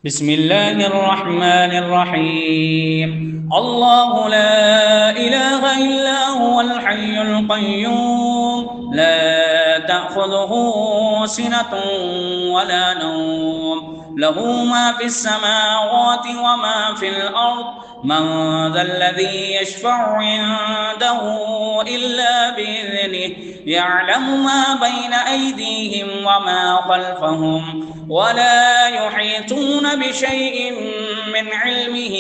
بسم الله الرحمن الرحيم. الله لا إله إلا هو الحي القيوم لا تأخذه سنة ولا نوم له ما في السماوات وما في الأرض من ذا الذي يشفع عنده إلا بإذنه يعلم ما بين أيديهم وما خلفهم ولا يحيطون بشيء من علمه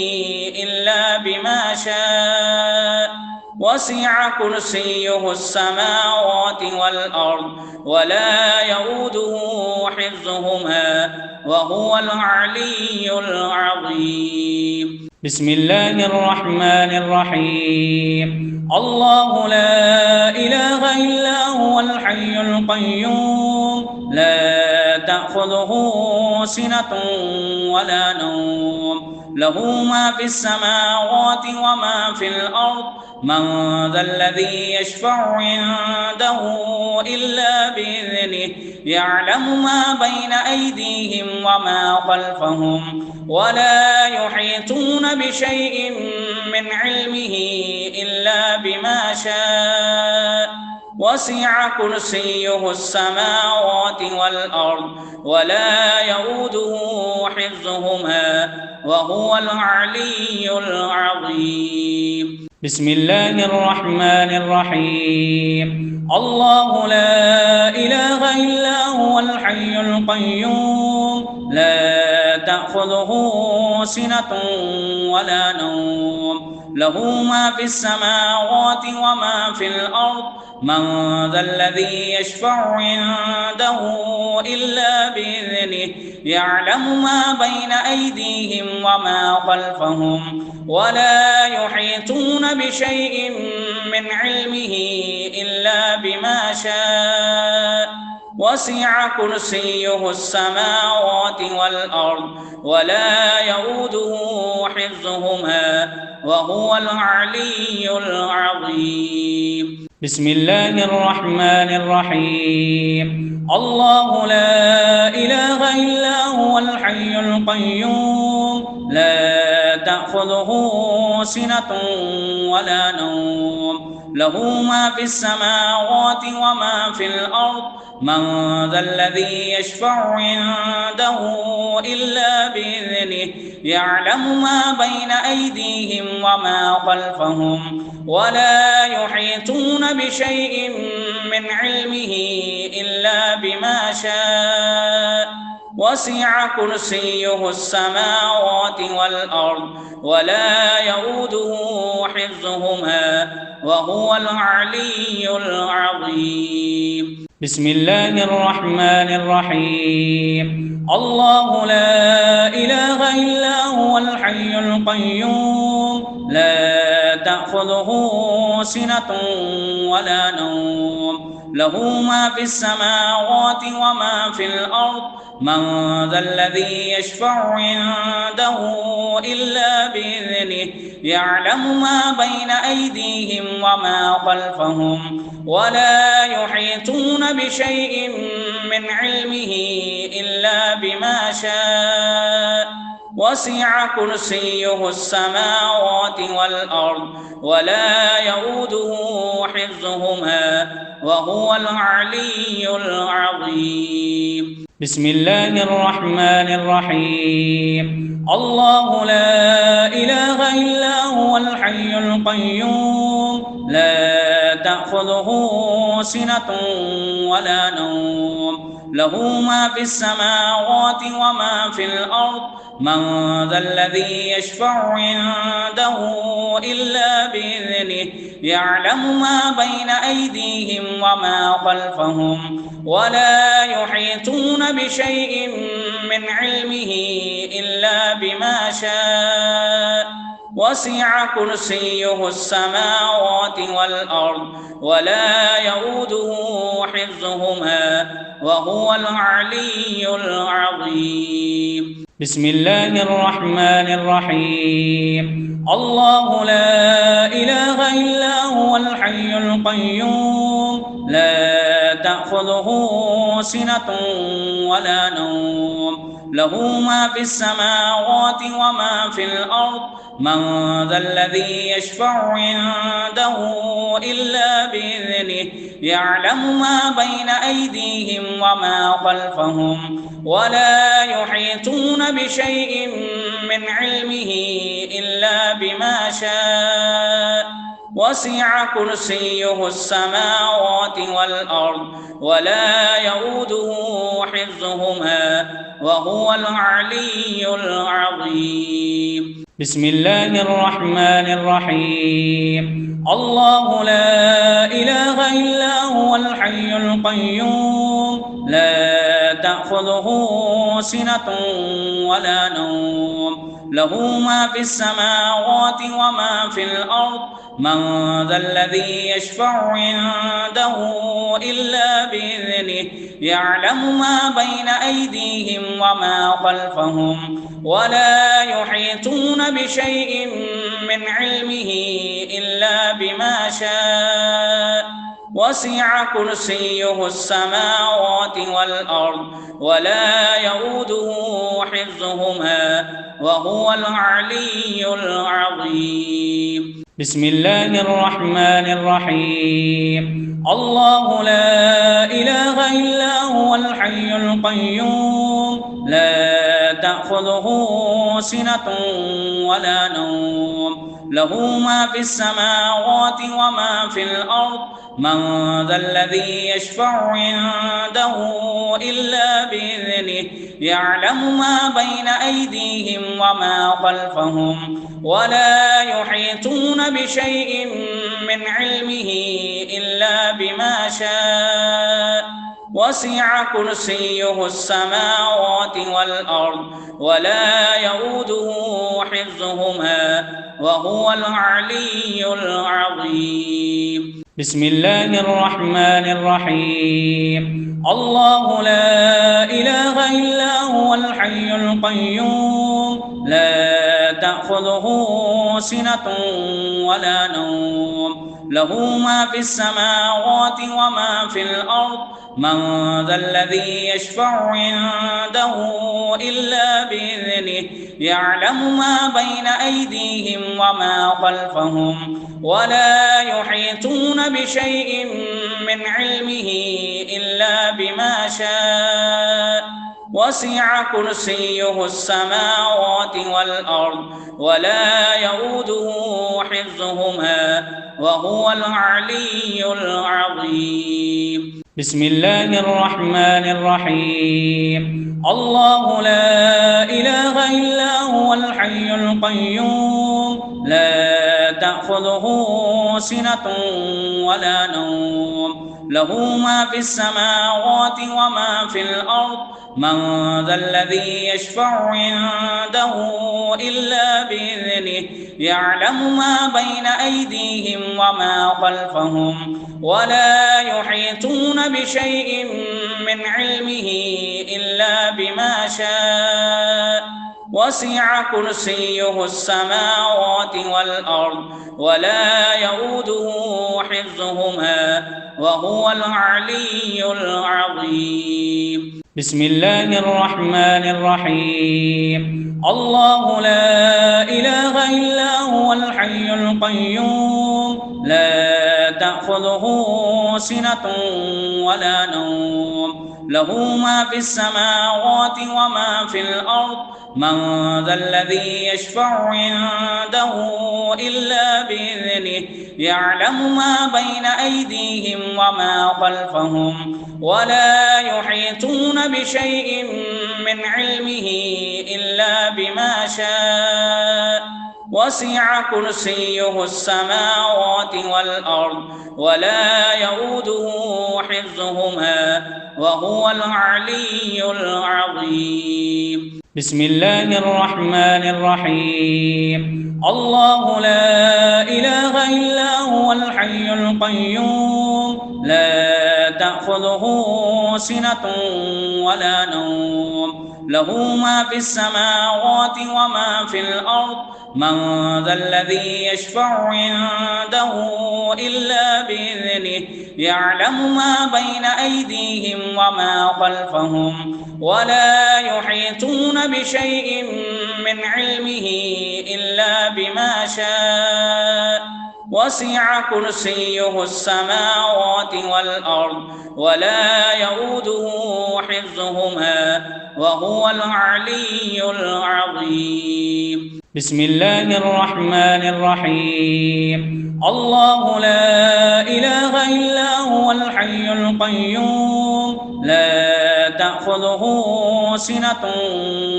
إلا بما شاء وسع كرسيه السماوات والأرض ولا يؤوده حفظهما وهو العلي العظيم. بسم الله الرحمن الرحيم. الله لا إله إلا هو الحي القيوم لا تأخذه سنة ولا نوم له ما في السماوات وما في الأرض من ذا الذي يشفع عنده إلا بإذنه يعلم ما بين أيديهم وما خلفهم ولا يحيطون بشيء من علمه إلا بما شاء وسع كرسيه السماوات والأرض ولا يؤوده حفظهما وهو العلي العظيم. بسم الله الرحمن الرحيم. الله لا إله إلا هو الحي القيوم لا تأخذه سنة ولا نوم له ما في السماوات وما في الأرض من ذا الذي يشفع عنده إلا بإذنه يعلم ما بين أيديهم وما خلفهم ولا يحيطون بشيء من علمه إلا بما شاء وسع كرسيه السماوات والأرض ولا يؤوده حفظهما وهو العلي العظيم. بسم الله الرحمن الرحيم. الله لا إله إلا هو الحي القيوم لا تأخذه سنة ولا نوم له ما في السماوات وما في الأرض من ذا الذي يشفع عنده إلا بإذنه يعلم ما بين أيديهم وما خلفهم ولا يحيطون بشيء من علمه إلا بما شاء وسع كرسيه السماوات والأرض ولا يؤوده حفظهما وهو العلي العظيم. بسم الله الرحمن الرحيم. الله لا إله إلا هو الحي القيوم لا تأخذه سنة ولا نوم له ما في السماوات وما في الأرض من ذا الذي يشفع عنده إلا بإذنه يعلم ما بين أيديهم وما خلفهم ولا يحيطون بشيء من علمه إلا بما شاء وسع كرسيه السماوات والأرض ولا يؤوده حفظهما وهو العلي العظيم. بسم الله الرحمن الرحيم. الله لا إله إلا هو الحي القيوم لا تأخذه سنة ولا نوم له ما في السماوات وما في الأرض من ذا الذي يشفع عنده إلا بإذنه يعلم ما بين أيديهم وما خلفهم ولا يحيطون بشيء من علمه إلا بما شاء وسع كرسيه السماوات والأرض ولا يؤوده حفظهما وهو العلي العظيم. بسم الله الرحمن الرحيم. الله لا إله إلا هو الحي القيوم لا تأخذه سنة ولا نوم له ما في السماوات وما في الأرض من ذا الذي يشفع عنده إلا بإذنه يعلم ما بين أيديهم وما خلفهم ولا يحيطون بشيء من علمه إلا بما شاء وسع كرسيه السماوات والأرض ولا يؤوده حفظهما وهو العلي العظيم. بسم الله الرحمن الرحيم. الله لا إله إلا هو الحي القيوم لا تأخذه سنة ولا نوم له ما في السماوات وما في الأرض من ذا الذي يشفع عنده إلا بإذنه يعلم ما بين أيديهم وما خلفهم ولا يحيطون بشيء من علمه إلا بما شاء وسع كرسيه السماوات والأرض ولا يؤوده حفظهما وهو العلي العظيم. بسم الله الرحمن الرحيم. الله لا إله إلا هو الحي القيوم لا تأخذه سنة ولا نوم له ما في السماوات وما في الأرض من ذا الذي يشفع عنده إلا بإذنه يعلم ما بين أيديهم وما خلفهم ولا يحيطون بشيء من علمه إلا بما شاء وسع كرسيه السماوات والأرض ولا يؤوده حفظهما وهو العلي العظيم. بسم الله الرحمن الرحيم. الله لا إله إلا هو الحي القيوم لا تأخذه سنة ولا نوم له ما في السماوات وما في الأرض من ذا الذي يشفع عنده إلا بإذنه يعلم ما بين أيديهم وما خلفهم ولا يحيطون بشيء من علمه إلا بما شاء وسع كرسيه السماوات والأرض ولا يؤوده حفظهما وهو العلي العظيم. بسم الله الرحمن الرحيم. الله لا إله إلا هو الحي القيوم لا تأخذه سنة ولا نوم له ما في السماوات وما في الأرض من ذا الذي يشفع عنده إلا بإذنه يعلم ما بين أيديهم وما خلفهم ولا يحيطون بشيء من علمه إلا بما شاء وسع كرسيه السماوات والأرض ولا يؤوده حفظهما وهو العلي العظيم. بسم الله الرحمن الرحيم. الله لا إله إلا هو الحي القيوم لا تأخذه سنة ولا نوم له ما في السماوات وما في الأرض من ذا الذي يشفع عنده إلا بإذنه يعلم ما بين أيديهم وما خلفهم ولا يحيطون بشيء من علمه إلا بما شاء وسع كرسيه السماوات والأرض ولا يؤوده حفظهما وهو العلي العظيم. بسم الله الرحمن الرحيم. الله لا إله إلا هو الحي القيوم لا تأخذه سنة ولا نوم له ما في السماوات وما في الأرض من ذا الذي يشفع عنده إلا بإذنه يعلم ما بين أيديهم وما خلفهم ولا يحيطون بشيء من علمه إلا بما شاء وسع كرسيه السماوات والأرض ولا يؤوده حفظهما وهو العلي العظيم. بسم الله الرحمن الرحيم. الله لا إله إلا هو الحي القيوم لا تأخذه سنة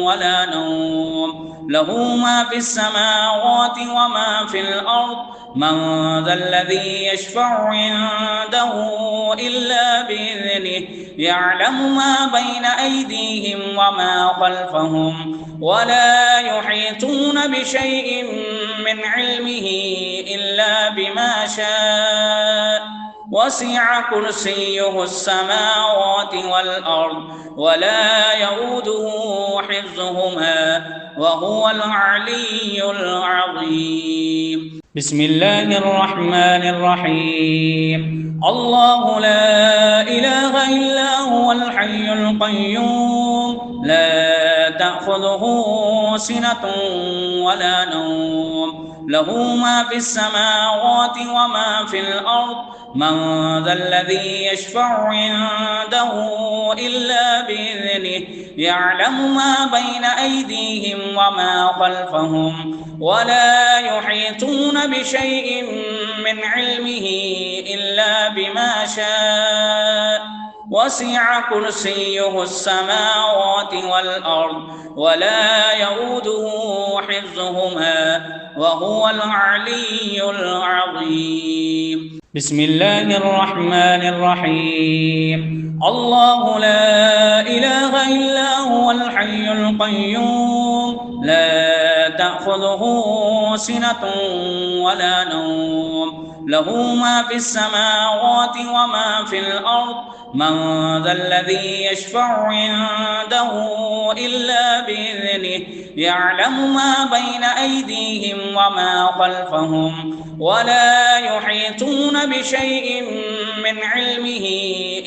ولا نوم له ما في السماوات وما في الأرض من ذا الذي يشفع عنده إلا بإذنه يعلم ما بين أيديهم وما خلفهم ولا يحيطون بشيء من علمه إلا بما شاء وسع كرسيه السماوات والأرض ولا يؤوده حفظهما وهو العلي العظيم. بسم الله الرحمن الرحيم. الله لا إله إلا هو الحي القيوم لا تأخذه سنة ولا نوم له ما في السماوات وما في الأرض من ذا الذي يشفع عنده إلا بإذنه يعلم ما بين أيديهم وما خلفهم ولا يحيطون بشيء من علمه إلا بما شاء وسع كرسيه السماوات والأرض ولا يؤوده حفظهما وهو العلي العظيم. بسم الله الرحمن الرحيم. الله لا إله إلا هو الحي القيوم لا تأخذه سنة ولا نوم له ما في السماوات وما في الأرض من ذا الذي يشفع عنده إلا بإذنه يعلم ما بين أيديهم وما خلفهم ولا يحيطون بشيء من علمه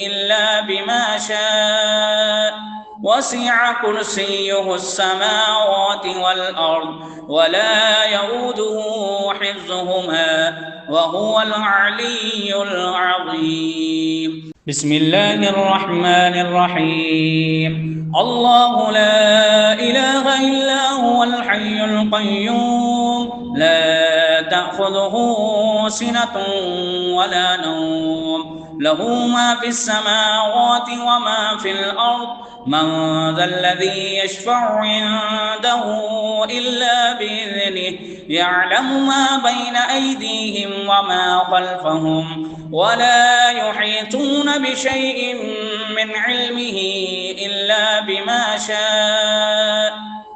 إلا بما شاء وسع كرسيه السماوات والأرض ولا يؤوده حفظهما وهو العلي العظيم. بسم الله الرحمن الرحيم. الله لا إله إلا هو الحي القيوم لا تأخذه سنة ولا نوم له ما في السماوات وما في الأرض من ذا الذي يشفع عنده إلا بإذنه يعلم ما بين أيديهم وما خلفهم ولا يحيطون بشيء من علمه إلا بما شاء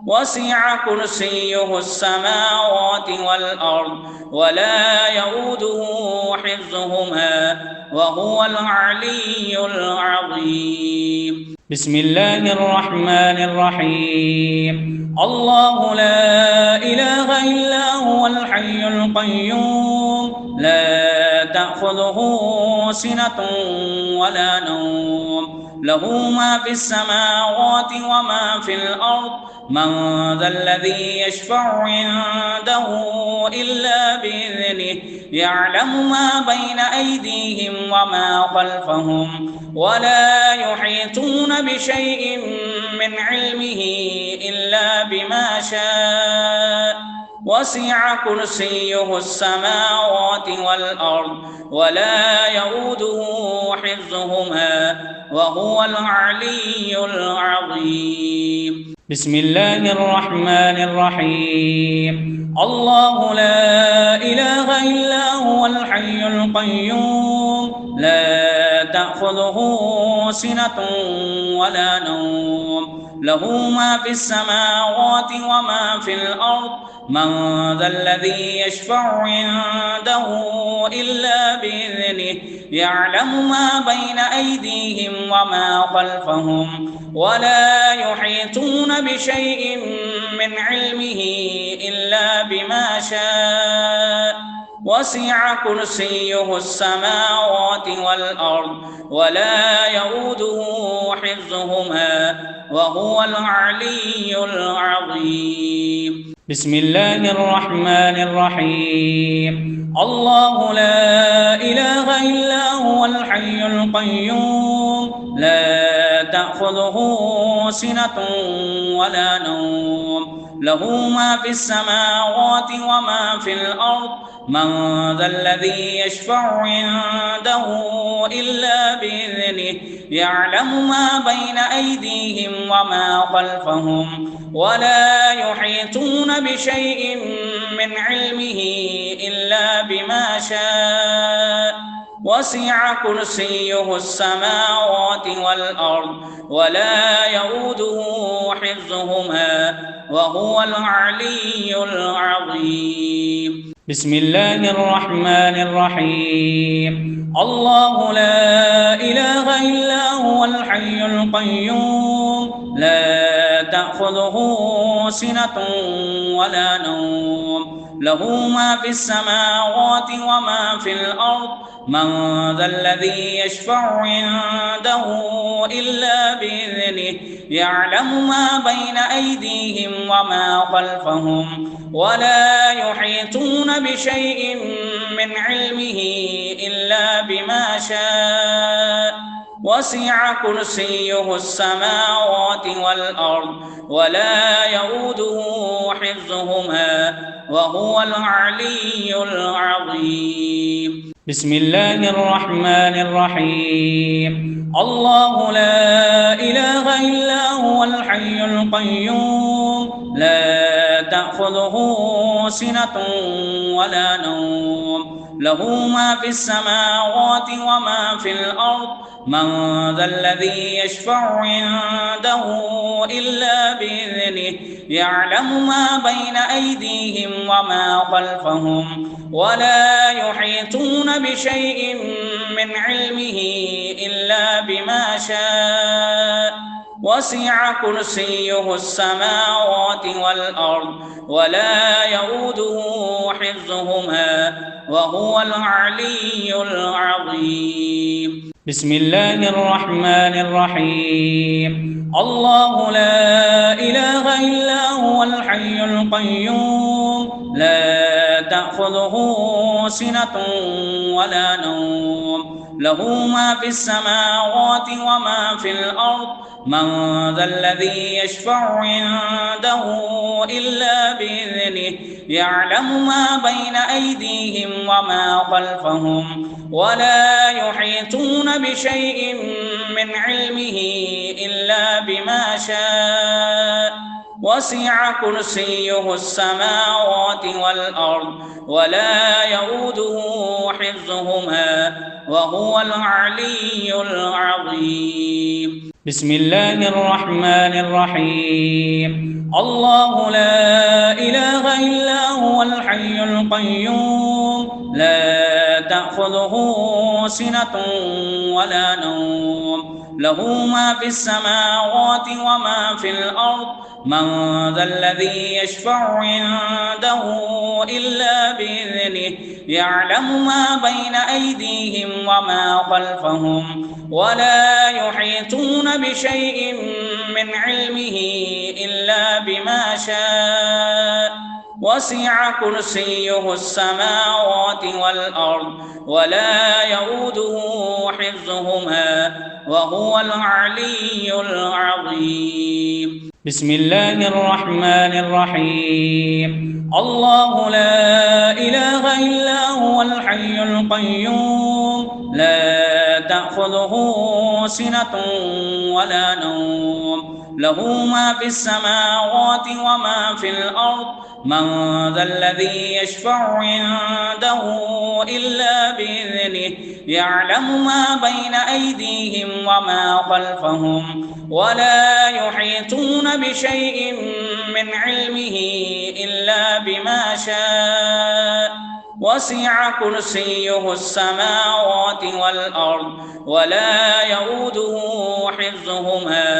وسع كرسيه السماوات والأرض ولا يؤوده حفظهما وهو العلي العظيم. بسم الله الرحمن الرحيم. الله لا إله إلا هو الحي القيوم لا تأخذه سنة ولا نوم له ما في السماوات وما في الأرض من ذا الذي يشفع عنده إلا بإذنه يعلم ما بين أيديهم وما خلفهم ولا يحيطون بشيء من علمه إلا بما شاء وسع كرسيه السماوات والأرض ولا يؤوده حفظهما وهو العلي العظيم. بسم الله الرحمن الرحيم. الله لا إله إلا هو الحي القيوم لا تأخذه سنة ولا نوم له ما في السماوات وما في الأرض من ذا الذي يشفع عنده إلا بإذنه يعلم ما بين أيديهم وما خلفهم ولا يحيطون بشيء من علمه إلا بما شاء وسع كرسيه السماوات والأرض ولا يؤوده حفظهما وهو العلي العظيم. بسم الله الرحمن الرحيم. الله لا إله إلا هو الحي القيوم لا تأخذه سنة ولا نوم له ما في السماوات وما في الأرض من ذا الذي يشفع عنده إلا بإذنه يعلم ما بين أيديهم وما خلفهم ولا يحيطون بشيء من علمه إلا بما شاء وسع كرسيه السماوات والأرض ولا يؤوده حفظهما وهو العلي العظيم. بسم الله الرحمن الرحيم. الله لا إله إلا هو الحي القيوم لا تأخذه سنة ولا نوم له ما في السماوات وما في الأرض من ذا الذي يشفع عنده إلا بإذنه يعلم ما بين أيديهم وما خلفهم ولا يحيطون بشيء من علمه إلا بما شاء وسع كرسيه السماوات والأرض ولا يؤوده حفظهما وهو العلي العظيم. بسم الله الرحمن الرحيم. الله لا إله إلا هو الحي القيوم لا تأخذه سنة ولا نوم له ما في السماوات وما في الأرض من ذا الذي يشفع عنده إلا بإذنه يعلم ما بين أيديهم وما خلفهم ولا يحيطون بشيء من علمه إلا بما شاء وسع كرسيه السماوات والأرض ولا يؤوده حفظهما وهو العلي العظيم. بسم الله الرحمن الرحيم. الله لا إله إلا هو الحي القيوم لا تأخذه سنة ولا نوم له ما في السماوات وما في الأرض من ذا الذي يشفع عنده إلا بإذنه يعلم ما بين أيديهم وما خلفهم ولا يحيطون بشيء من علمه إلا بما شاء وسع كرسيه السماوات والأرض ولا يؤوده حفظهما وهو العلي العظيم. بسم الله الرحمن الرحيم. الله لا إله إلا هو الحي القيوم لا تأخذه سنة ولا نوم له ما في السماوات وما في الأرض من ذا الذي يشفع عنده إلا بإذنه يعلم ما بين أيديهم وما خلفهم ولا يحيطون بشيء من علمه إلا بما شاء وسع كرسيه السماوات والأرض ولا يؤوده حفظهما وهو العلي العظيم. بسم الله الرحمن الرحيم. الله لا إله إلا هو الحي القيوم لا تأخذه سنة ولا نوم له ما في السماوات وما في الأرض من ذا الذي يشفع عنده إلا بإذنه يعلم ما بين أيديهم وما خلفهم ولا يحيطون بشيء من علمه إلا بما شاء وسع كرسيه السماوات والأرض ولا يؤوده حفظهما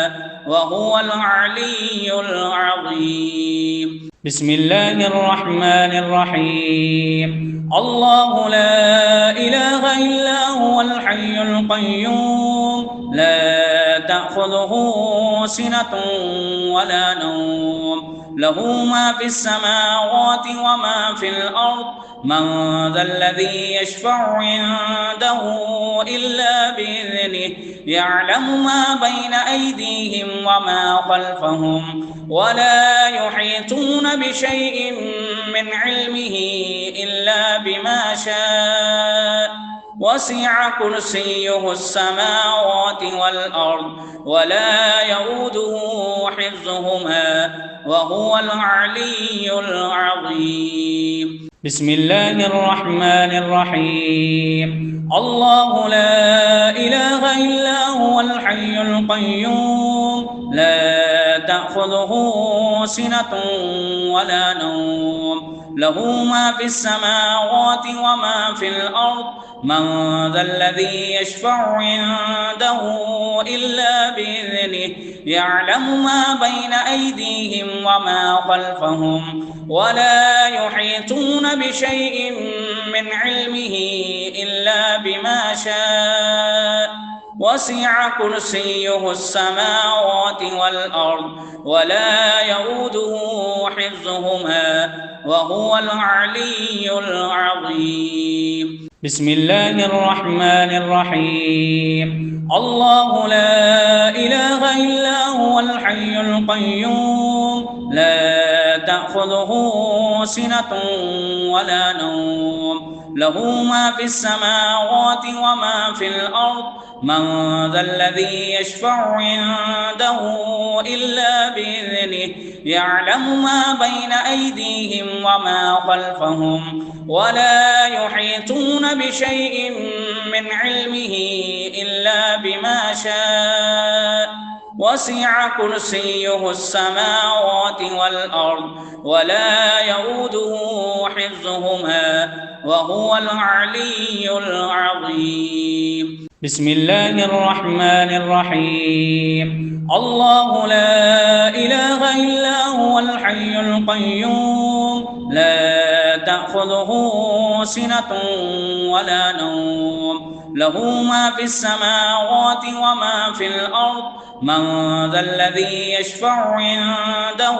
وهو العلي العظيم. بسم الله الرحمن الرحيم. الله لا إله إلا هو الحي القيوم لا تأخذه سنة ولا نوم له ما في السماوات وما في الأرض من ذا الذي يشفع عنده إلا بإذنه يعلم ما بين أيديهم وما خلفهم ولا يحيطون بشيء من علمه إلا بما شاء وسع كرسيه السماوات والأرض ولا يؤوده حفظهما وهو العلي العظيم. بسم الله الرحمن الرحيم. الله لا إله إلا هو الحي القيوم لا تأخذه سنة ولا نوم له ما في السماوات وما في الأرض من ذا الذي يشفع عنده إلا بإذنه يعلم ما بين أيديهم وما خلفهم ولا يحيطون بشيء من علمه إلا بما شاء وسع كرسيه السماوات والأرض ولا يؤوده حفظهما وهو العلي العظيم. بسم الله الرحمن الرحيم. الله لا إله إلا هو الحي القيوم لا تأخذه سنة ولا نوم له ما في السماوات وما في الأرض من ذا الذي يشفع عنده إلا بإذنه يعلم ما بين أيديهم وما خلفهم ولا يحيطون بشيء من علمه إلا بما شاء وسع كرسيه السماوات والأرض ولا يؤوده حفظهما وهو العلي العظيم. بسم الله الرحمن الرحيم. الله لا إله إلا هو الحي القيوم لا تأخذه سنة ولا نوم له ما في السماوات وما في الأرض من ذا الذي يشفع عنده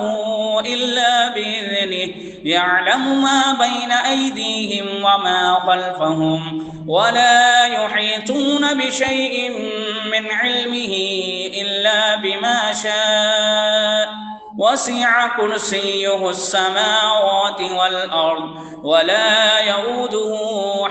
إلا بإذنه يعلم ما بين أيديهم وما خلفهم ولا يحيطون بشيء من علمه إلا بما شاء وسع كرسيه السماوات والأرض ولا يؤوده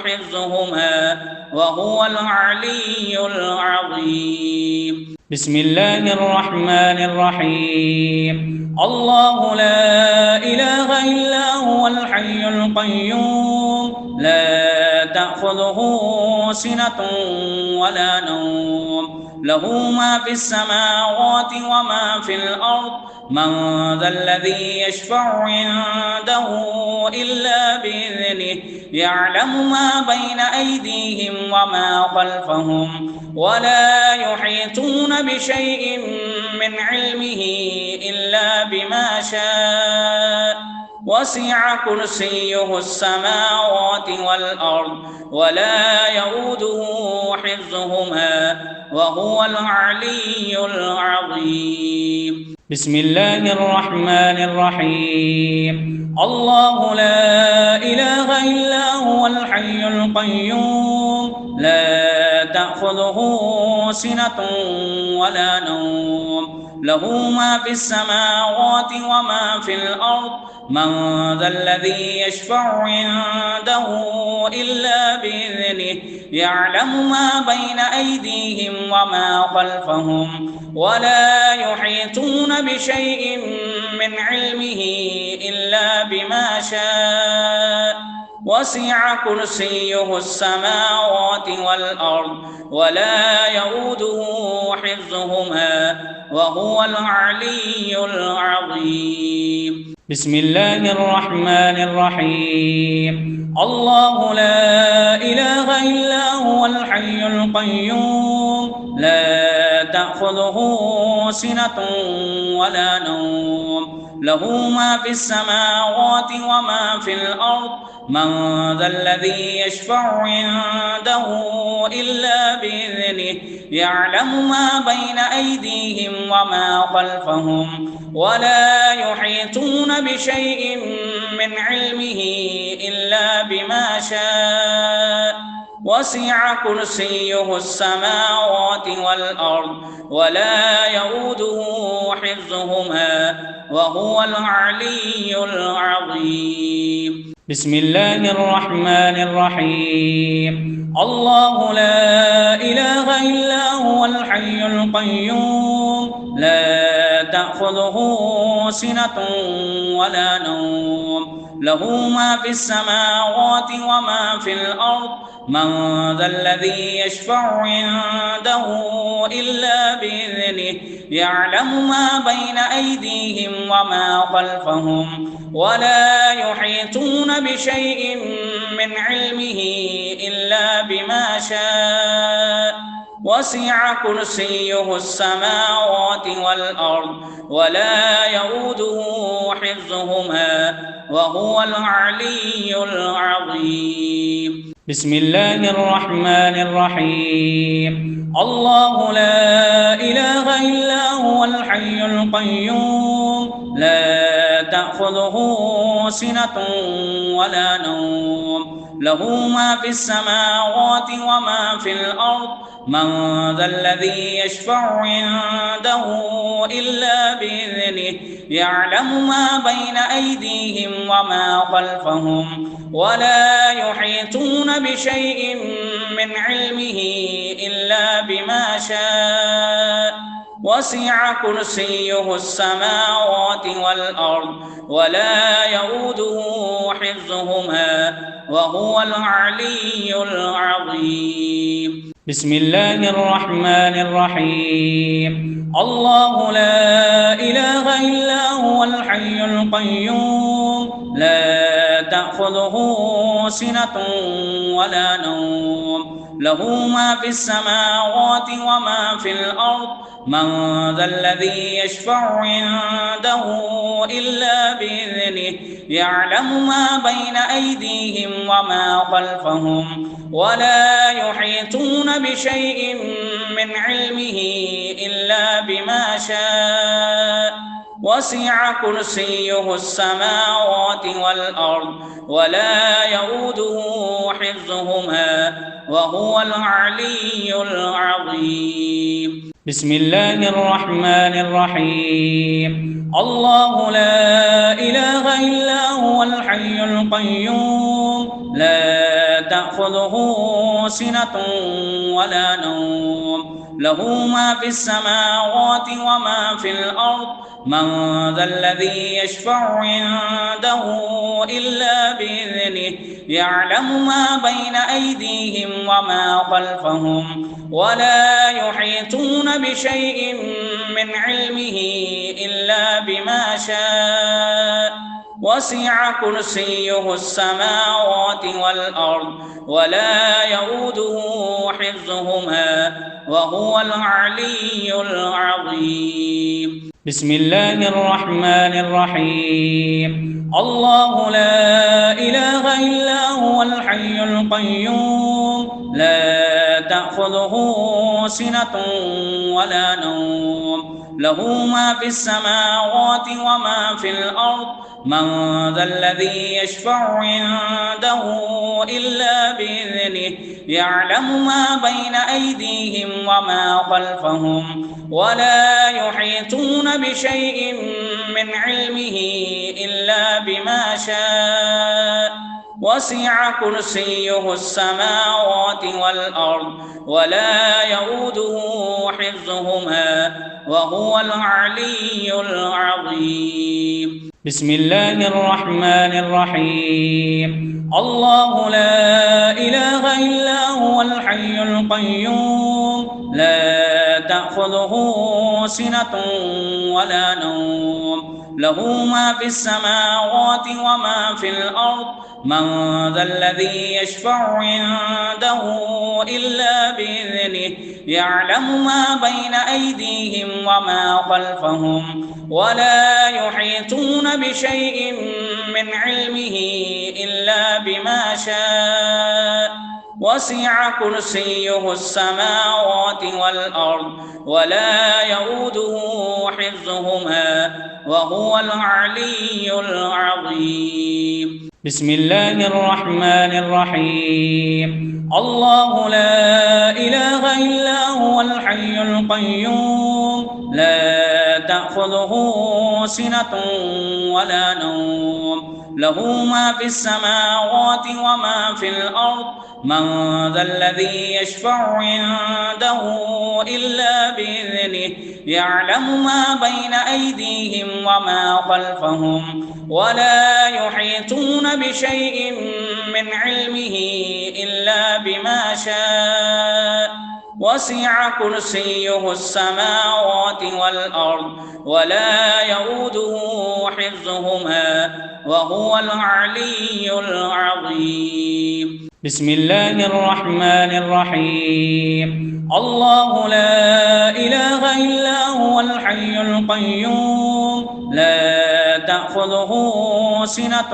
حفظهما وهو العلي العظيم. بسم الله الرحمن الرحيم. الله لا إله إلا هو الحي القيوم لا تأخذه سنة ولا نوم له ما في السماوات وما في الأرض من ذا الذي يشفع عنده إلا بإذنه يعلم ما بين أيديهم وما خلفهم ولا يحيطون بشيء من علمه إلا بما شاء وسع كرسيه السماوات والأرض ولا يؤوده حفظهما وهو العلي العظيم. بسم الله الرحمن الرحيم. الله لا إله إلا هو الحي القيوم لا تأخذه سنة ولا نوم له ما في السماوات وما في الأرض من ذا الذي يشفع عنده إلا بإذنه يعلم ما بين أيديهم وما خلفهم ولا يحيطون بشيء من علمه إلا بما شاء وسع كرسيه السماوات والأرض ولا يؤوده حفظهما وهو العلي العظيم. بسم الله الرحمن الرحيم. الله لا إله إلا هو الحي القيوم لا تأخذه سنة ولا نوم له ما في السماوات وما في الأرض من ذا الذي يشفع عنده إلا بإذنه يعلم ما بين أيديهم وما خلفهم ولا يحيطون بشيء من علمه إلا بما شاء وسع كرسيه السماوات والأرض ولا يؤوده حفظهما وهو العلي العظيم. بسم الله الرحمن الرحيم. الله لا إله إلا هو الحي القيوم لا تأخذه سنة ولا نوم له ما في السماوات وما في الأرض من ذا الذي يشفع عنده إلا بإذنه يعلم ما بين أيديهم وما خلفهم ولا يحيطون بشيء من علمه إلا بما شاء وسع كرسيه السماوات والأرض ولا يؤوده حفظهما وهو العلي العظيم. بسم الله الرحمن الرحيم. الله لا إله إلا هو الحي القيوم لا تأخذه سنة ولا نوم له ما في السماوات وما في الأرض من ذا الذي يشفع عنده إلا بإذنه يعلم ما بين أيديهم وما خلفهم ولا يحيطون بشيء من علمه إلا بما شاء وسع كرسيه السماوات والأرض ولا يؤوده حفظهما وهو العلي العظيم. بسم الله الرحمن الرحيم. الله لا إله إلا هو الحي القيوم لا تأخذه سنة ولا نوم له ما في السماوات وما في الأرض من ذا الذي يشفع عنده إلا بإذنه يعلم ما بين أيديهم وما خلفهم ولا يحيطون بشيء من علمه إلا بما شاء وسع كرسيه السماوات والأرض ولا يؤوده حفظهما وهو العلي العظيم. بسم الله الرحمن الرحيم. الله لا إله إلا هو الحي القيوم لا تأخذه سنة ولا نوم له ما في السماوات وما في الأرض من ذا الذي يشفع عنده إلا بإذنه يعلم ما بين أيديهم وما خلفهم ولا يحيطون بشيء من علمه إلا بما شاء وسع كرسيه السماوات والأرض ولا يؤوده حفظهما وهو العلي العظيم. بسم الله الرحمن الرحيم. الله لا إله إلا هو الحي القيوم لا تأخذه سنة ولا نوم له ما في السماوات وما في الأرض من ذا الذي يشفع عنده إلا بإذنه يعلم ما بين أيديهم وما خلفهم ولا يحيطون بشيء من علمه إلا بما شاء وسع كرسيه السماوات والأرض ولا يؤوده حفظهما وهو العلي العظيم. بسم الله الرحمن الرحيم. الله لا إله إلا هو الحي القيوم لا تأخذه سنة ولا نوم له ما في السماوات وما في الأرض من ذا الذي يشفع عنده إلا بإذنه يعلم ما بين أيديهم وما خلفهم ولا يحيطون بشيء من علمه إلا بما شاء وسع كرسيه السماوات والأرض ولا يؤوده حفظهما وهو العلي العظيم. بسم الله الرحمن الرحيم. الله لا إله إلا هو الحي القيوم لا تأخذه سنة ولا نوم له ما في السماوات وما في الأرض من ذا الذي يشفع عنده إلا بإذنه يعلم ما بين أيديهم وما خلفهم ولا يحيطون بشيء من علمه إلا بما شاء وسع كرسيه السماوات والأرض ولا يؤوده حفظهما وهو العلي العظيم. بسم الله الرحمن الرحيم. الله لا إله إلا هو الحي القيوم لا تأخذه سنة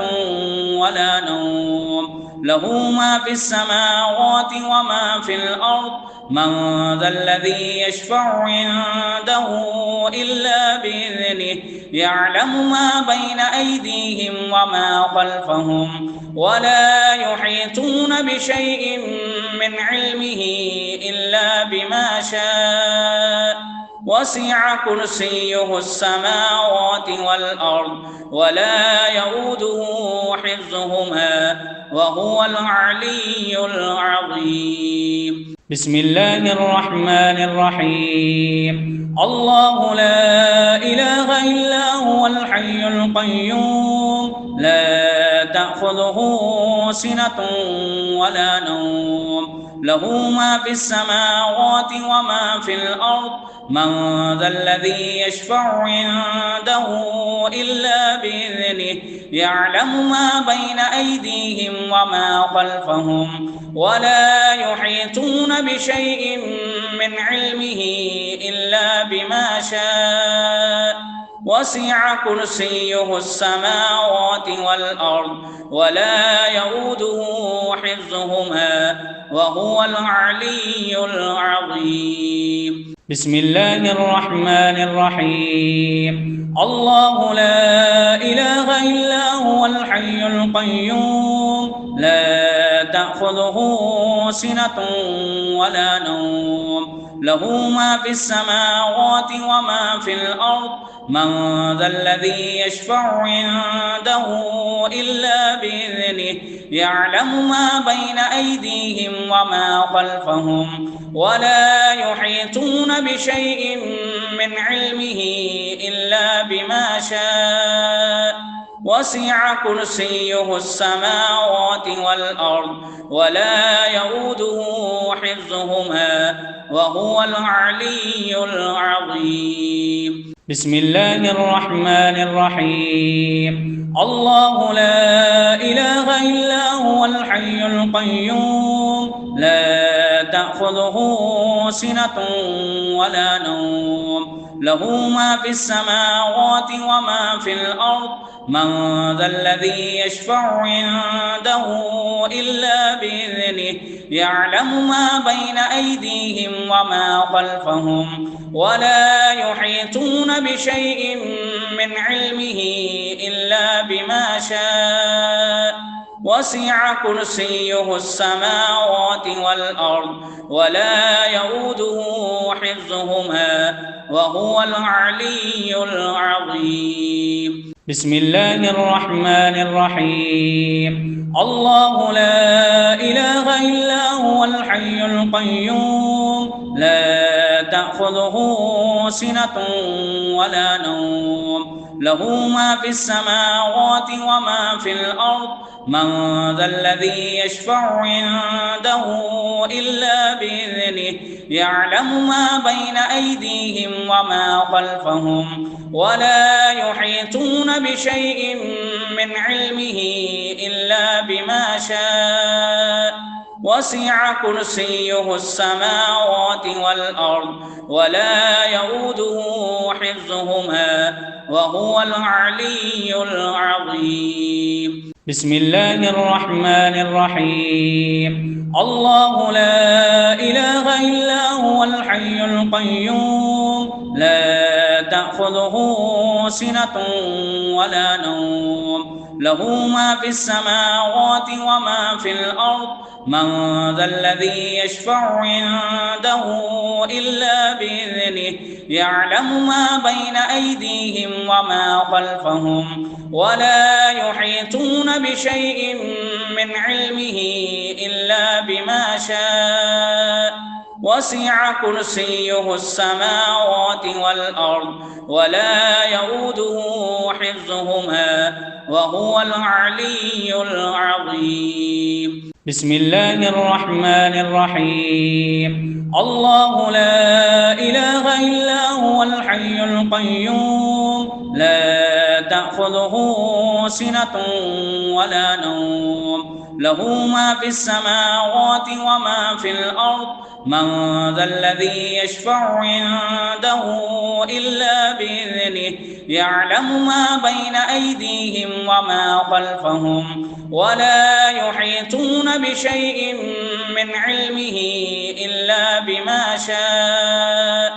ولا نوم له ما في السماوات وما في الأرض من ذا الذي يشفع عنده إلا بإذنه يعلم ما بين أيديهم وما خلفهم ولا يحيطون بشيء من علمه إلا بما شاء وسع كرسيه السماوات والأرض ولا يؤوده حفظهما وهو العلي العظيم. بسم الله الرحمن الرحيم. الله لا إله إلا هو الحي القيوم لا تأخذه سنة ولا نوم له ما في السماوات وما في الأرض من ذا الذي يشفع عنده إلا بإذنه يعلم ما بين أيديهم وما خلفهم ولا يحيطون بشيء من علمه إلا بما شاء وسع كرسيه السماوات والأرض ولا يؤوده حفظهما وهو العلي العظيم. بسم الله الرحمن الرحيم. الله لا إله إلا هو الحي القيوم لا تأخذه سنة ولا نوم له ما في السماوات وما في الأرض من ذا الذي يشفع عنده إلا بإذنه يعلم ما بين أيديهم وما خلفهم ولا يحيطون بشيء من علمه إلا بما شاء وسع كرسيه السماوات والأرض ولا يؤوده حفظهما وهو العلي العظيم. بسم الله الرحمن الرحيم. الله لا إله إلا هو الحي القيوم لا تأخذه سنة ولا نوم له ما في السماوات وما في الأرض من ذا الذي يشفع عنده إلا بإذنه يعلم ما بين أيديهم وما خلفهم ولا يحيطون بشيء من علمه إلا بما شاء وسع كرسيه السماوات والأرض ولا يؤوده حفظهما وهو العلي العظيم. بسم الله الرحمن الرحيم. الله لا إله إلا هو الحي القيوم لا تأخذه سنة ولا نوم له ما في السماوات وما في الأرض من ذا الذي يشفع عنده إلا بإذنه يعلم ما بين أيديهم وما خلفهم ولا يحيطون بشيء من علمه إلا بما شاء وسع كرسيه السماوات والأرض ولا يؤوده حفظهما وهو العلي العظيم. بسم الله الرحمن الرحيم. الله لا إله إلا هو الحي القيوم لا تأخذه سنة ولا نوم له ما في السماوات وما في الأرض من ذا الذي يشفع عنده إلا بإذنه يعلم ما بين أيديهم وما خلفهم ولا يحيطون بشيء من علمه إلا بما شاء وسع كرسيه السماوات والأرض ولا يؤوده حفظهما وهو العلي العظيم. بسم الله الرحمن الرحيم. الله لا إله إلا هو الحي القيوم لا تأخذه سنة ولا نوم له ما في السماوات وما في الأرض من ذا الذي يشفع عنده إلا بإذنه يعلم ما بين أيديهم وما خلفهم ولا يحيطون بشيء من علمه إلا بما شاء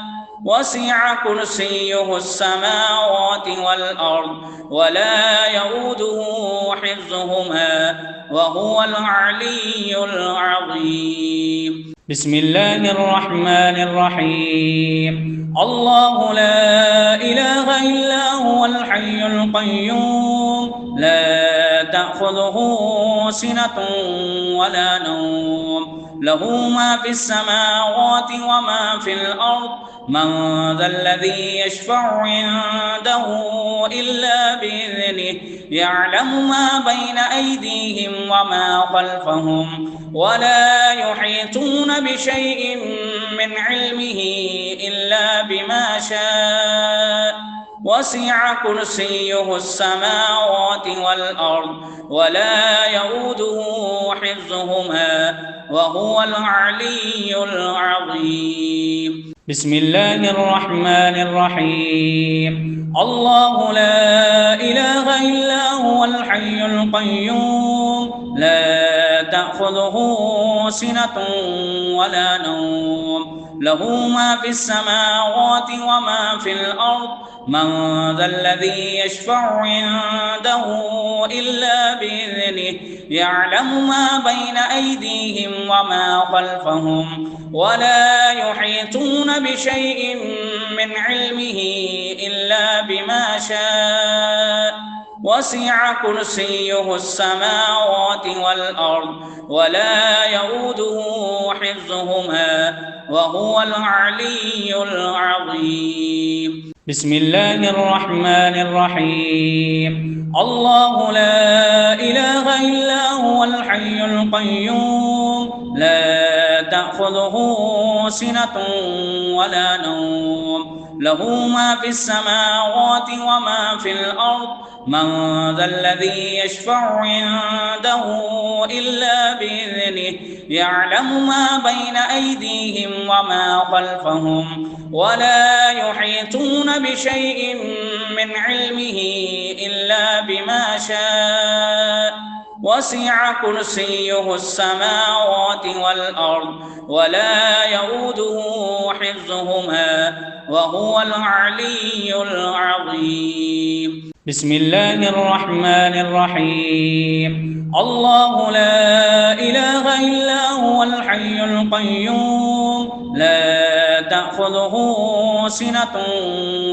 وسع كرسيه السماوات والأرض ولا يؤوده حفظهما وهو العلي العظيم. بسم الله الرحمن الرحيم. الله لا إله إلا هو الحي القيوم لا تأخذه سنة ولا نوم له ما في السماوات وما في الأرض من ذا الذي يشفع عنده إلا بإذنه يعلم ما بين أيديهم وما خلفهم ولا يحيطون بشيء من علمه إلا بما شاء وسع كرسيه السماوات والأرض ولا يؤوده حفظهما وهو العلي العظيم. بسم الله الرحمن الرحيم. الله لا إله إلا هو الحي القيوم لا تأخذه سنة ولا نوم له ما في السماوات وما في الأرض من ذا الذي يشفع عنده إلا بإذنه يعلم ما بين أيديهم وما خلفهم ولا يحيطون بشيء من علمه إلا بما شاء وسع كرسيه السماوات والأرض ولا يؤوده حفظهما وهو العلي العظيم. بسم الله الرحمن الرحيم. الله لا إله إلا هو الحي القيوم لا تأخذه سنة ولا نوم له ما في السماوات وما في الأرض من ذا الذي يشفع عنده إلا بإذنه يعلم ما بين أيديهم وما خلفهم ولا يحيطون بشيء من علمه إلا بما شاء وسع كرسيه السماوات والأرض ولا يؤوده حفظهما وهو العلي العظيم. بسم الله الرحمن الرحيم الله لا إله إلا هو الحي القيوم لا تأخذه سنة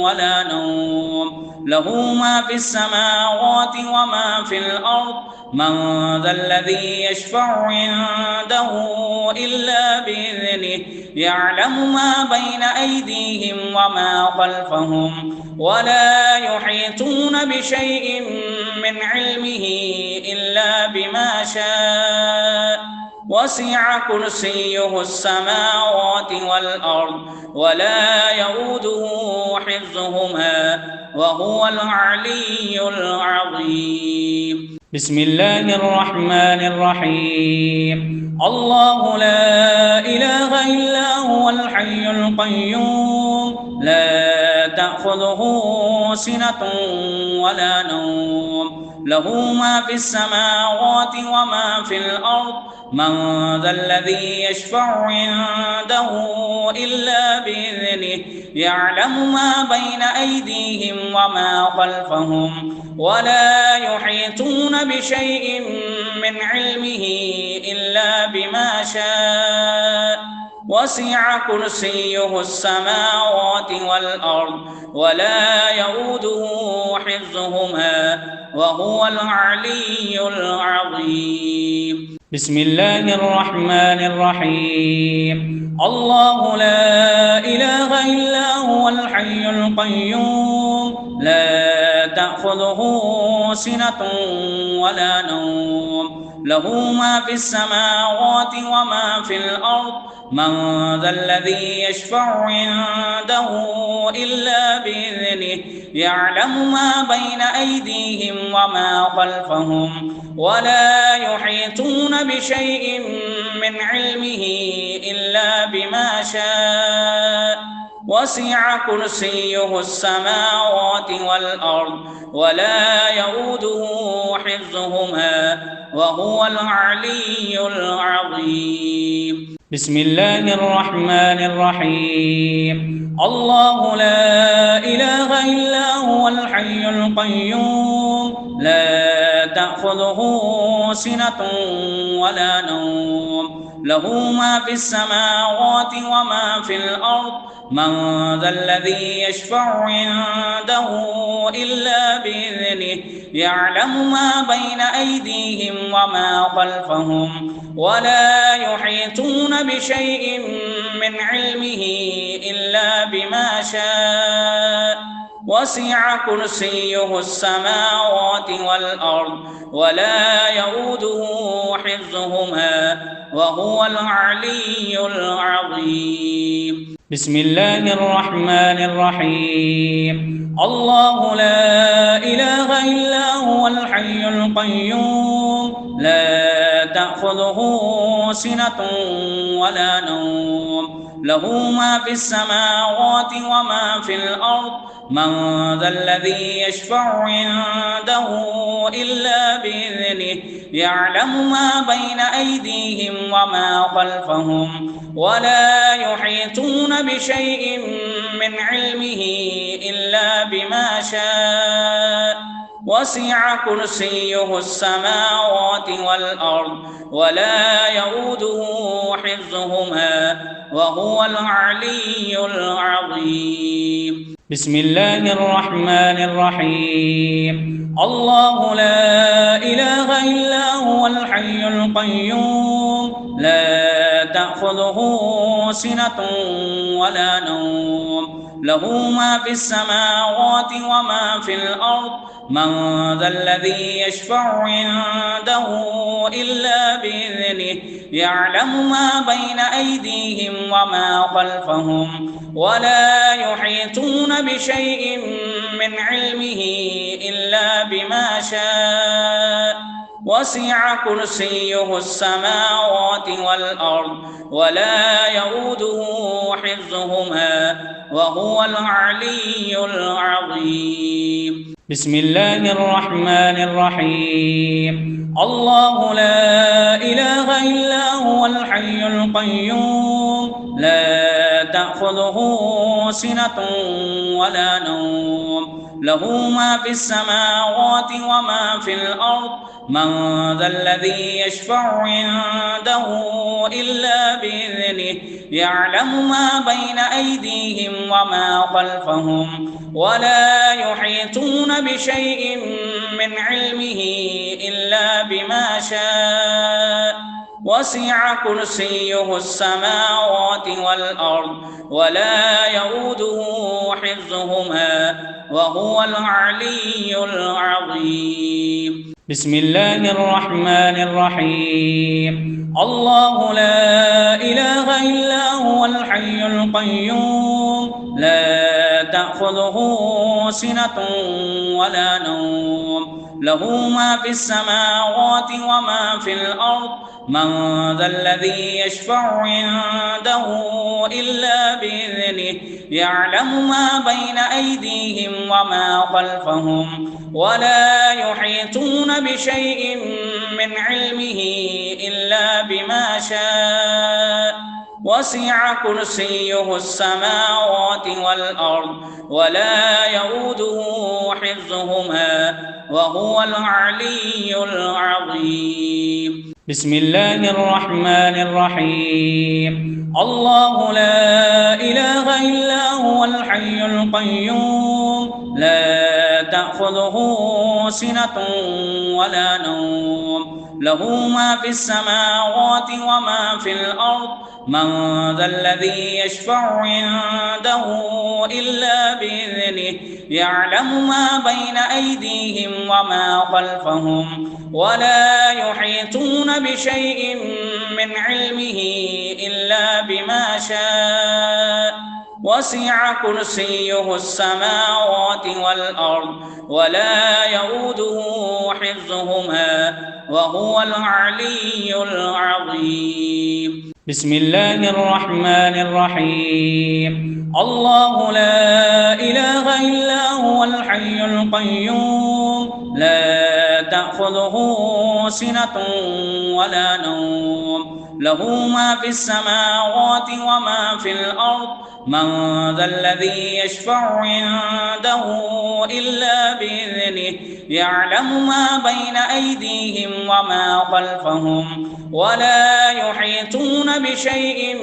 ولا نوم له ما في السماوات وما في الأرض من ذا الذي يشفع عنده إلا بإذنه يعلم ما بين أيديهم وما خلفهم ولا يحيطون بشيء من علمه إلا بما شاء وسع كرسيه السماوات والأرض ولا يؤوده حفظهما وهو العلي العظيم بسم الله الرحمن الرحيم الله لا إله إلا هو الحي القيوم لا تأخذه سنة ولا نوم له ما في السماوات وما في الأرض من ذا الذي يشفع عنده إلا بإذنه يعلم ما بين أيديهم وما خلفهم ولا يحيطون بشيء من علمه إلا بما شاء وسع كرسيه السماوات والأرض ولا يؤوده حفظهما وهو العلي العظيم بسم الله الرحمن الرحيم الله لا إله إلا هو الحي القيوم لا تأخذه سنة ولا نوم له ما في السماوات وما في الأرض من ذا الذي يشفع عنده إلا بإذنه يعلم ما بين أيديهم وما خلفهم ولا يحيطون بشيء من علمه إلا بما شاء وسع كرسيه السماوات والأرض ولا يؤوده حفظهما وهو العلي العظيم بسم الله الرحمن الرحيم الله لا إله إلا هو الحي القيوم لا تأخذه سنة ولا نوم له ما في السماوات وما في الأرض من ذا الذي يشفع عنده إلا بإذنه يعلم ما بين أيديهم وما خلفهم ولا يحيطون بشيء من علمه إلا بما شاء وسع كرسيه السماوات والأرض ولا يؤوده حفظهما وهو العلي العظيم بسم الله الرحمن الرحيم الله لا إله إلا هو الحي القيوم لا تأخذه سنة ولا نوم له ما في السماوات وما في الأرض من ذا الذي يشفع عنده إلا بإذنه يعلم ما بين أيديهم وما خلفهم ولا يحيطون بشيء من علمه إلا بما شاء وسع كرسيه السماوات والأرض ولا يؤوده حفظهما وهو العلي العظيم بسم الله الرحمن الرحيم الله لا إله إلا هو الحي القيوم لا تأخذه سنة ولا نوم له ما في السماوات وما في الأرض من ذا الذي يشفع عنده إلا بإذنه يعلم ما بين أيديهم وما خلفهم ولا يحيطون بشيء من علمه إلا بما شاء وسع كرسيه السماوات والأرض ولا يؤوده حفظهما وهو العلي العظيم بسم الله الرحمن الرحيم الله لا إله إلا هو الحي القيوم لا تأخذه سنة ولا نوم له ما في السماوات وما في الأرض من ذا الذي يشفع عنده إلا بإذنه يعلم ما بين أيديهم وما خلفهم ولا يحيطون بشيء من علمه إلا بما شاء وسع كرسيه السماوات والأرض ولا يؤوده حفظهما وهو العلي العظيم. بسم الله الرحمن الرحيم. الله لا إله إلا هو الحي القيوم لا تأخذه سنة ولا نوم له ما في السماوات وما في الأرض من ذا الذي يشفع عنده إلا بإذنه يعلم ما بين أيديهم وما خلفهم ولا يحيطون بشيء من علمه إلا بما شاء وسع كرسيه السماوات والأرض ولا يؤوده حفظهما وهو العلي العظيم. بسم الله الرحمن الرحيم. الله لا إله إلا هو الحي القيوم لا تأخذه سنة ولا نوم له ما في السماوات وما في الأرض من ذا الذي يشفع عنده إلا بإذنه يعلم ما بين أيديهم وما خلفهم ولا يحيطون بشيء من علمه إلا بما شاء وسع كرسيه السماوات والأرض ولا يؤوده حفظهما وهو العلي العظيم. بسم الله الرحمن الرحيم. الله لا إله إلا هو الحي القيوم لا تأخذه سنة ولا نوم له ما في السماوات وما في الأرض من ذا الذي يشفع عنده إلا بإذنه يعلم ما بين أيديهم وما خلفهم ولا يحيطون بشيء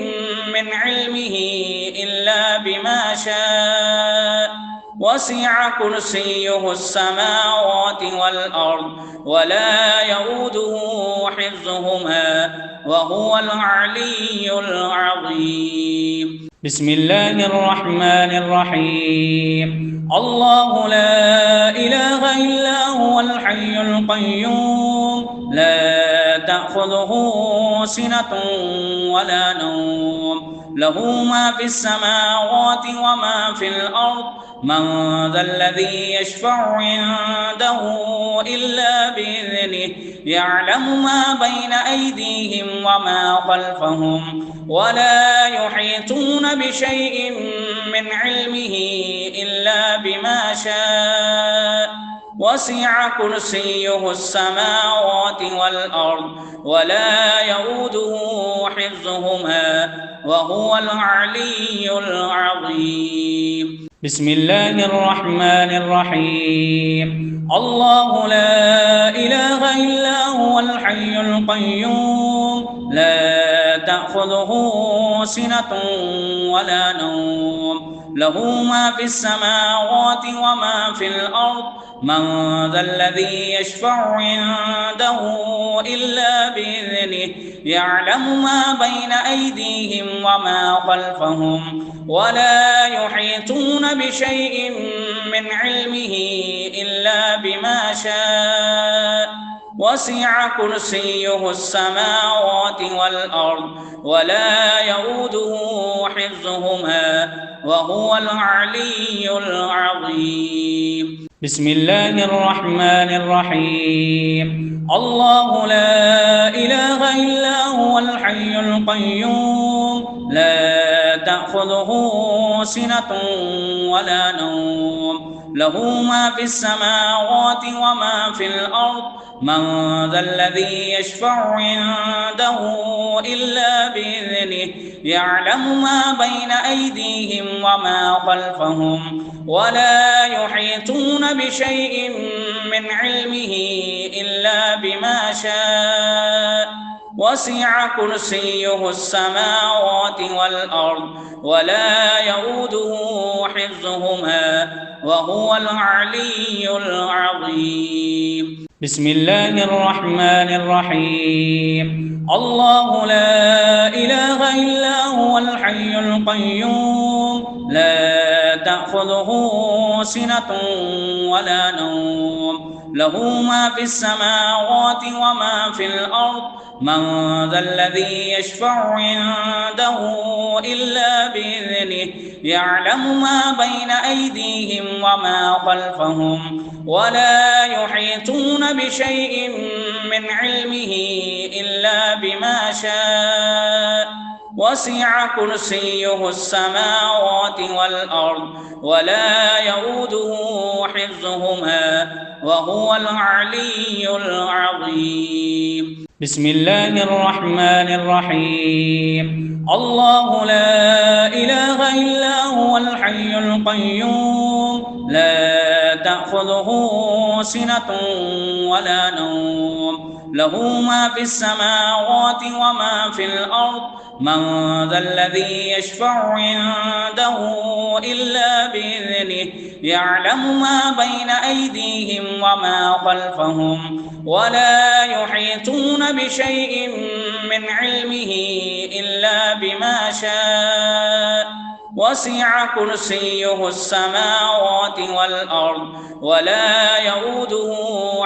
من علمه إلا بما شاء وسع كرسيه السماوات والأرض ولا يؤوده حفظهما وهو العلي العظيم. بسم الله الرحمن الرحيم. الله لا إله إلا هو الحي القيوم لا تأخذه سنة ولا نوم له ما في السماوات وما في الأرض من ذا الذي يشفع عنده إلا بإذنه يعلم ما بين أيديهم وما خلفهم ولا يحيطون بشيء من علمه إلا بما شاء وسع كرسيه السماوات والأرض ولا يؤوده حفظهما وهو العلي العظيم. بسم الله الرحمن الرحيم. الله لا إله إلا هو الحي القيوم لا تأخذه سنة ولا نوم له ما في السماوات وما في الأرض من ذا الذي يشفع عنده إلا بإذنه يعلم ما بين أيديهم وما خلفهم ولا يحيطون بشيء من علمه إلا بما شاء وسع كرسيه السماوات والأرض ولا يؤوده حفظهما وهو العلي العظيم. بسم الله الرحمن الرحيم. الله لا إله إلا هو الحي القيوم لا تأخذه سنة ولا نوم له ما في السماوات وما في الأرض من ذا الذي يشفع عنده إلا بإذنه يعلم ما بين أيديهم وما خلفهم ولا يحيطون بشيء من علمه إلا بما شاء وسع كرسيه السماوات والأرض ولا يؤوده حفظهما وهو العلي العظيم. بسم الله الرحمن الرحيم. الله لا إله إلا هو الحي القيوم لا تأخذه سنة ولا نوم له ما في السماوات وما في الأرض من ذا الذي يشفع عنده إلا بإذنه يعلم ما بين أيديهم وما خلفهم ولا يحيطون بشيء من علمه إلا بما شاء وسع كرسيه السماوات والأرض ولا يؤوده حفظهما وهو العلي العظيم. بسم الله الرحمن الرحيم. الله لا إله إلا هو الحي القيوم لا تأخذه سنة ولا نوم له ما في السماوات وما في الأرض من ذا الذي يشفع عنده إلا بإذنه يعلم ما بين أيديهم وما خلفهم ولا يحيطون بشيء من علمه إلا بما شاء وسع كرسيه السماوات والأرض ولا يؤوده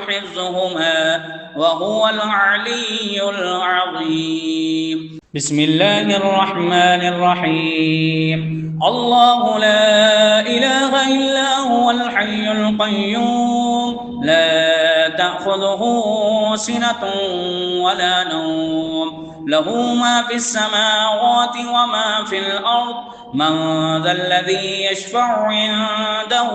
حفظهما وهو العلي العظيم. بسم الله الرحمن الرحيم. الله لا إله إلا هو الحي القيوم لا تأخذه سنة ولا نوم له ما في السماوات وما في الأرض من ذا الذي يشفع عنده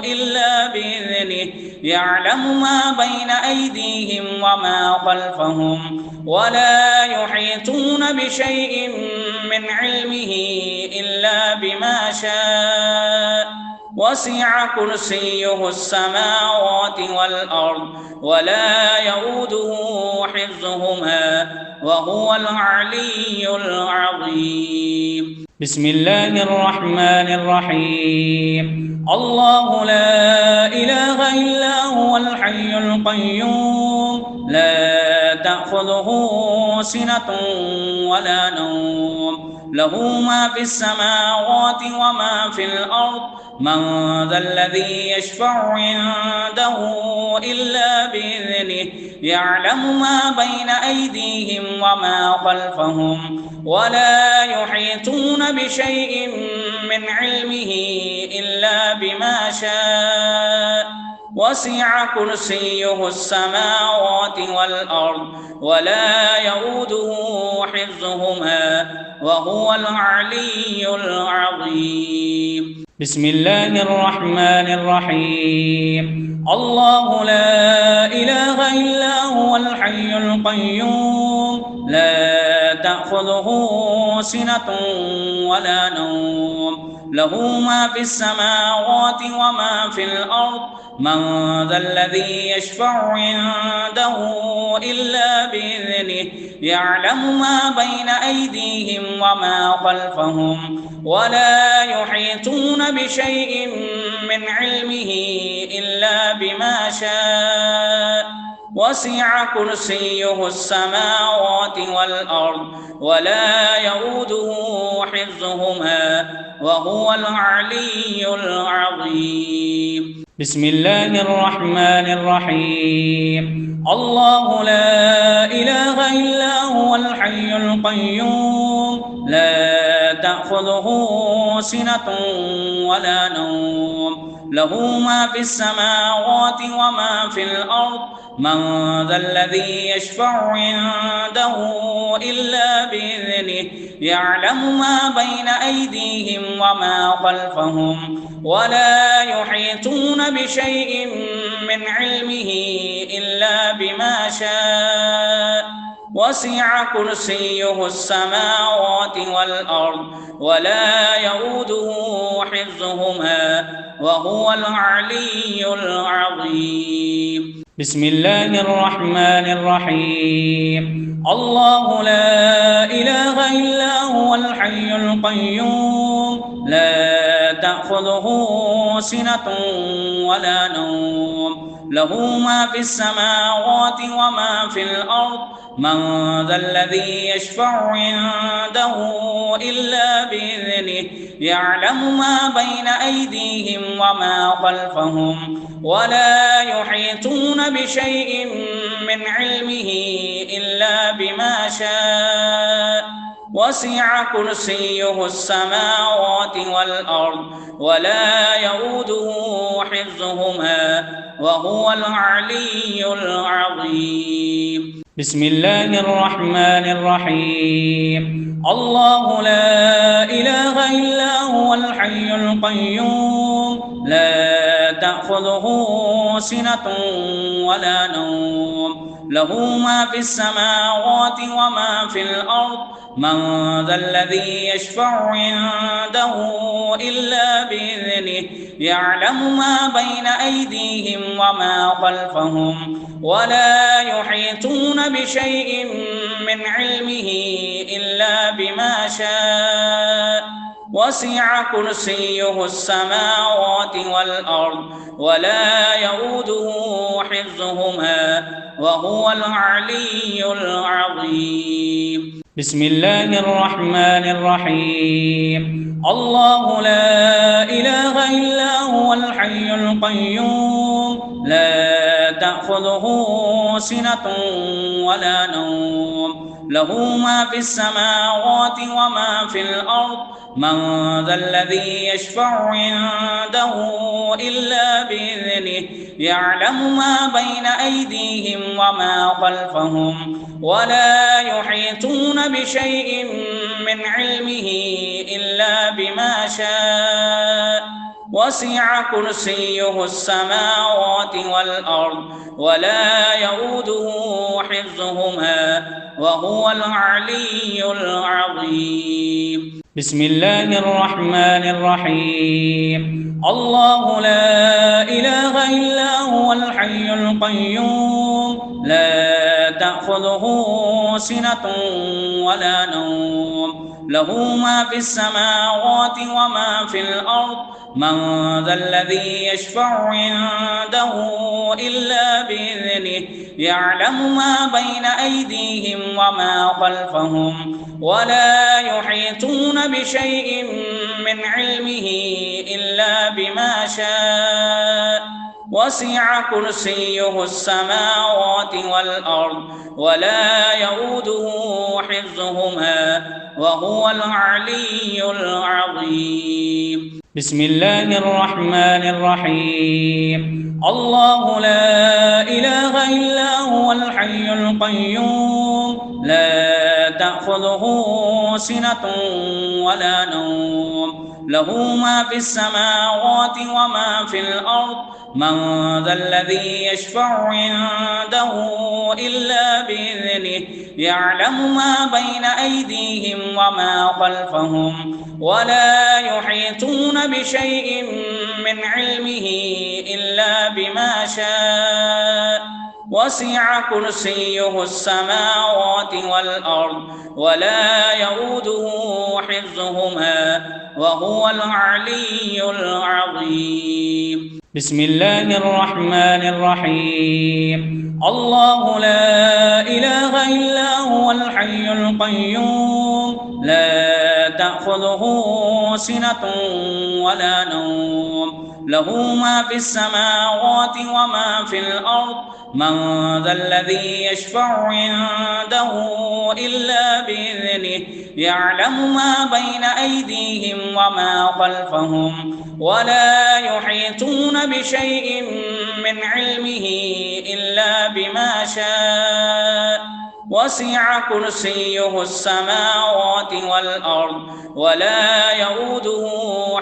إلا بإذنه يعلم ما بين أيديهم وما خلفهم ولا يحيطون بشيء من علمه إلا بما شاء وسع كرسيه السماوات والأرض ولا يؤوده حفظهما وهو العلي العظيم. بسم الله الرحمن الرحيم. الله لا إله إلا هو الحي القيوم لا تأخذه سنة ولا نوم له ما في السماوات وما في الأرض من ذا الذي يشفع عنده إلا بإذنه يعلم ما بين أيديهم وما خلفهم ولا يحيطون بشيء من علمه إلا بما شاء وسع كرسيه السماوات والأرض ولا يؤوده حفظهما وهو العلي العظيم. بسم الله الرحمن الرحيم. الله لا إله إلا هو الحي القيوم لا تأخذه سنة ولا نوم له ما في السماوات وما في الأرض من ذا الذي يشفع عنده إلا بإذنه يعلم ما بين أيديهم وما خلفهم ولا يحيطون بشيء من علمه إلا بما شاء وسع كرسيه السماوات والأرض ولا يؤوده حفظهما وهو العلي العظيم. بسم الله الرحمن الرحيم. الله لا إله إلا هو الحي القيوم لا تأخذه سنة ولا نوم له ما في السماوات وما في الأرض من ذا الذي يشفع عنده إلا بإذنه يعلم ما بين أيديهم وما خلفهم ولا يحيطون بشيء من علمه إلا بما شاء وسع كرسيه السماوات والأرض ولا يؤوده حفظهما وهو العلي العظيم. بسم الله الرحمن الرحيم. الله لا إله إلا هو الحي القيوم لا تأخذه سنة ولا نوم له ما في السماوات وما في الأرض من ذا الذي يشفع عنده إلا بإذنه يعلم ما بين أيديهم وما خلفهم ولا يحيطون بشيء من علمه إلا بما شاء وسع كرسيه السماوات والأرض ولا يؤوده حفظهما وهو العلي العظيم. بسم الله الرحمن الرحيم. الله لا إله إلا هو الحي القيوم لا تأخذه سنة ولا نوم له ما في السماوات وما في الأرض من ذا الذي يشفع عنده إلا بإذنه يعلم ما بين أيديهم وما خلفهم ولا يحيطون بشيء من علمه إلا بما شاء وسع كرسيه السماوات والأرض ولا يؤوده حفظهما وهو العلي العظيم. بسم الله الرحمن الرحيم. الله لا إله إلا هو الحي القيوم لا تأخذه سنة ولا نوم له ما في السماوات وما في الأرض من ذا الذي يشفع عنده إلا بإذنه يعلم ما بين أيديهم وما خلفهم ولا يحيطون بشيء من علمه إلا بما شاء وسع كرسيه السماوات والأرض ولا يؤوده حفظهما وهو العلي العظيم. بسم الله الرحمن الرحيم. الله لا إله إلا هو الحي القيوم لا تأخذه سنة ولا نوم له ما في السماوات وما في الأرض من ذا الذي يشفع عنده إلا بإذنه يعلم ما بين أيديهم وما خلفهم ولا يحيطون بشيء من علمه إلا بما شاء وسع كرسيه السماوات والأرض ولا يؤوده حفظهما وهو العلي العظيم. بسم الله الرحمن الرحيم. الله لا إله إلا هو الحي القيوم لا تأخذه سنة ولا نوم له ما في السماوات وما في الأرض من ذا الذي يشفع عنده إلا بإذنه يعلم ما بين أيديهم وما خلفهم ولا يحيطون بشيء من علمه إلا بما شاء وسع كرسيه السماوات والأرض ولا يؤوده حفظهما وهو العلي العظيم. بسم الله الرحمن الرحيم. الله لا إله إلا هو الحي القيوم لا تأخذه سنة ولا نوم له ما في السماوات وما في الأرض من ذا الذي يشفع عنده إلا بإذنه يعلم ما بين أيديهم وما خلفهم ولا يحيطون بشيء من علمه إلا بما شاء وسع كرسيه السماوات والأرض ولا يؤوده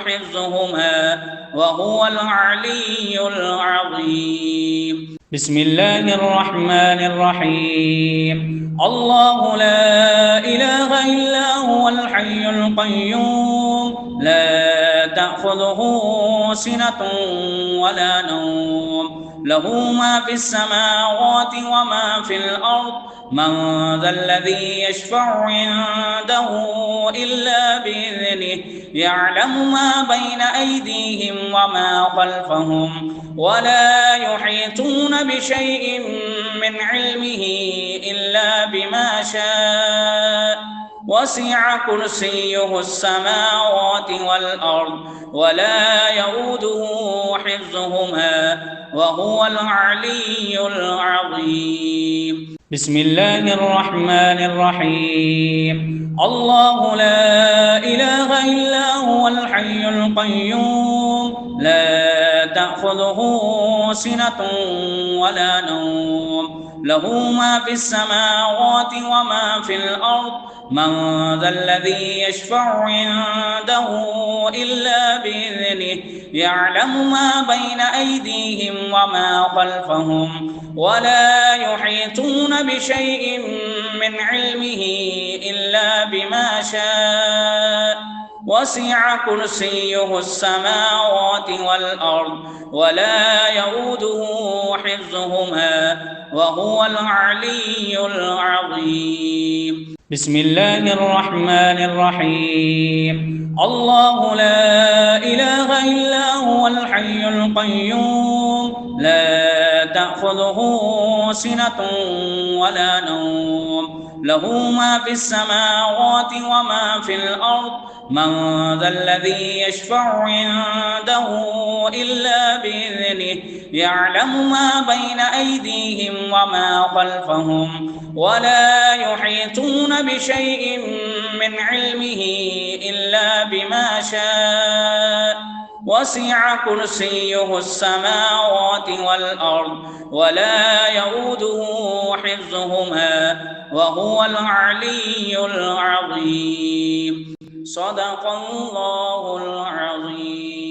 حفظهما وهو العلي العظيم. بسم الله الرحمن الرحيم. الله لا إله إلا هو الحي القيوم لا تأخذه سنة ولا نوم له ما في السماوات وما في الأرض من ذا الذي يشفع عنده إلا بإذنه يعلم ما بين أيديهم وما خلفهم ولا يحيطون بشيء من علمه إلا بما شاء وسع كرسيه السماوات والأرض ولا يؤوده حفظهما وهو العلي العظيم. بسم الله الرحمن الرحيم. الله لا إله إلا هو الحي القيوم لا تأخذه سنة ولا نوم له ما في السماوات وما في الأرض من ذا الذي يشفع عنده إلا بإذنه يعلم ما بين أيديهم وما خلفهم ولا يحيطون بشيء من علمه إلا بما شاء وسع كرسيه السماوات والأرض ولا يؤوده حفظهما وهو العلي العظيم. بسم الله الرحمن الرحيم. الله لا إله إلا هو الحي القيوم لا تأخذه سنة ولا نوم له ما في السماوات وما في الأرض من ذا الذي يشفع عنده إلا بإذنه يعلم ما بين أيديهم وما خلفهم ولا يحيطون بشيء من علمه إلا بما شاء وسع كرسيه السماوات والأرض ولا يؤوده حفظهما وهو العلي العظيم. صدق الله العظيم.